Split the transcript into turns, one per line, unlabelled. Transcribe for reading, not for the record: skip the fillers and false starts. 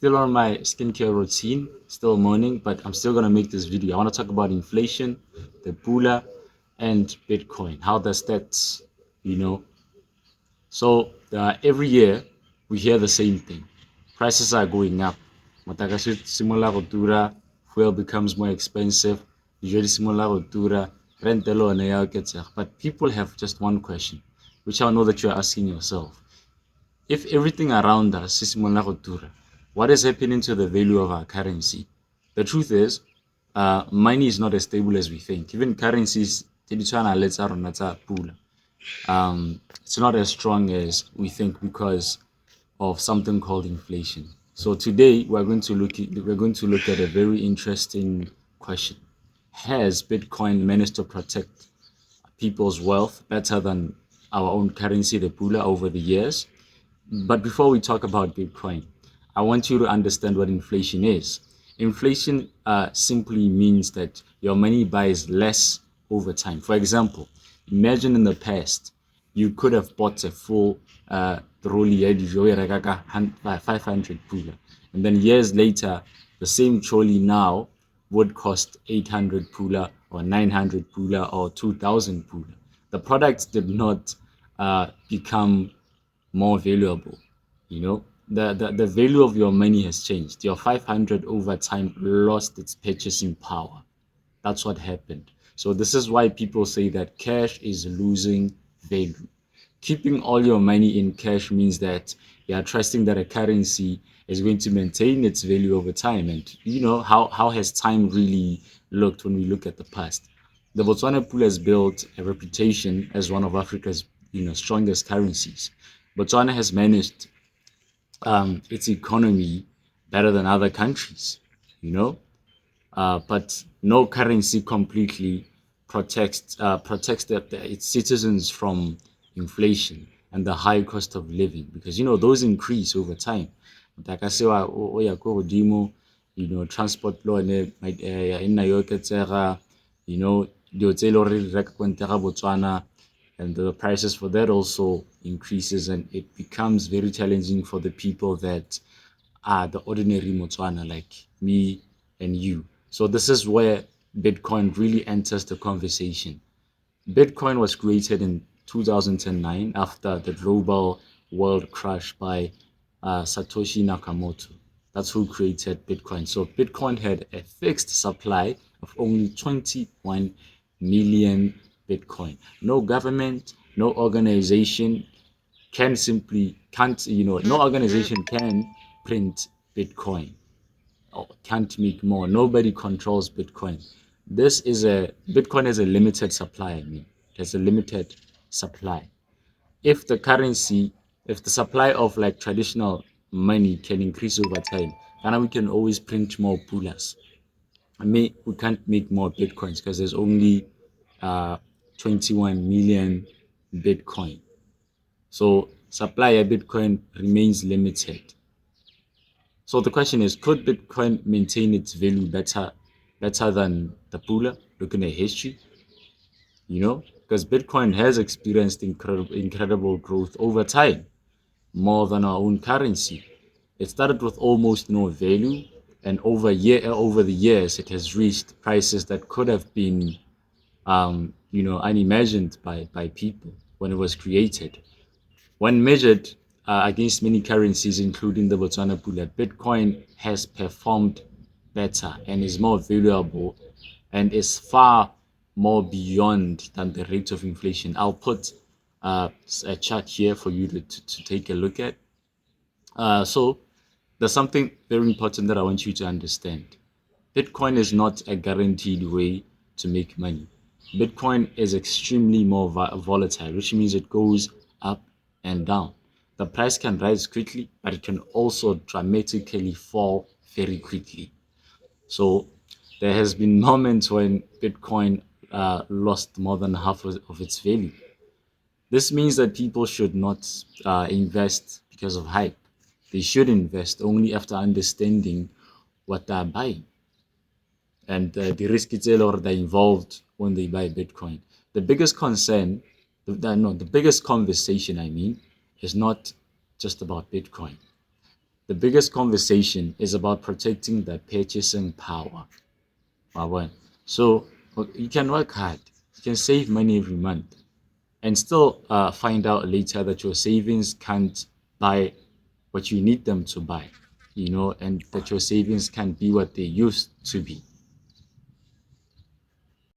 Still on my skincare routine, still morning, but I'm still gonna make this video. I want to talk about inflation, the Pula, and Bitcoin. How does that, you know? So every year we hear the same thing. Prices are going up. Motlakase simola go tura, fuel becomes more expensive, dijo di simola go tura, rent le yone ya oketsega. But people have just one question, which I know that you're asking yourself. If everything around us is simola go tura, what is happening to the value of our currency? The truth is, money is not as stable as we think. Even currencies, it's not as strong as we think because of something called inflation. So today we're going to look at a very interesting question. Has Bitcoin managed to protect people's wealth better than our own currency, the Pula, over the years? But before we talk about Bitcoin, I want you to understand what inflation is. Inflation simply means that your money buys less over time. For example, imagine in the past, you could have bought a full trolley ya dijo e reka ka 500 pula. And then years later, the same trolley now would cost 800 pula or 900 pula or 2000 pula. The products did not become more valuable. You know, the value of your money has changed. Your 500 over time lost its purchasing power. That's what happened. So this is why people say that cash is losing value. Keeping all your money in cash means that you are trusting that a currency is going to maintain its value over time. And you know, how has time really looked when we look at the past? The Botswana Pula has built a reputation as one of Africa's strongest currencies. Botswana has managed its economy better than other countries, you know. But no currency completely protects its citizens from inflation and the high cost of living because you know those increase over time. Like I say, transport law e nna e oketsega, you know, dilo tse e le gore re di reka ko ntle ga Botswana, and the prices for that also increases, and it becomes very challenging for the people that are the ordinary Motswana like me and you. So this is where Bitcoin really enters the conversation. Bitcoin was created in 2009 after the global world crash by Satoshi Nakamoto. That's who created Bitcoin. So Bitcoin had a fixed supply of only 21 million Bitcoin. No government, no organization no organization can print Bitcoin or can't make more. Nobody controls Bitcoin. Bitcoin has a limited supply. I mean, it has a limited supply. If the currency, if the supply of like traditional money can increase over time, then we can always print more pulas. We can't make more Bitcoins because there's only uh, 21 million Bitcoin. So supply of Bitcoin remains limited. So the question is, could Bitcoin maintain its value better than the Pula, looking at history? You know, because Bitcoin has experienced incredible growth over time, more than our own currency. It started with almost no value, and over the years, it has reached prices that could have been, unimagined by people when it was created. When measured against many currencies, including the Botswana Pula, Bitcoin has performed better and is more valuable and is far more beyond than the rate of inflation. I'll put a chart here for you to take a look at. So there's something very important that I want you to understand. Bitcoin is not a guaranteed way to make money. Bitcoin is extremely more volatile, which means it goes up and down. The price can rise quickly, but it can also dramatically fall very quickly. So there has been moments when Bitcoin lost more than half of its value. This means that people should not invest because of hype. They should invest only after understanding what they're buying and the risk that are involved when they buy Bitcoin. The biggest concern, no, the biggest conversation, I mean, is not just about Bitcoin. The biggest conversation is about protecting the purchasing power. Wabona. So you can work hard, you can save money every month, and still find out later that your savings can't buy what you need them to buy, and that your savings can't be what they used to be.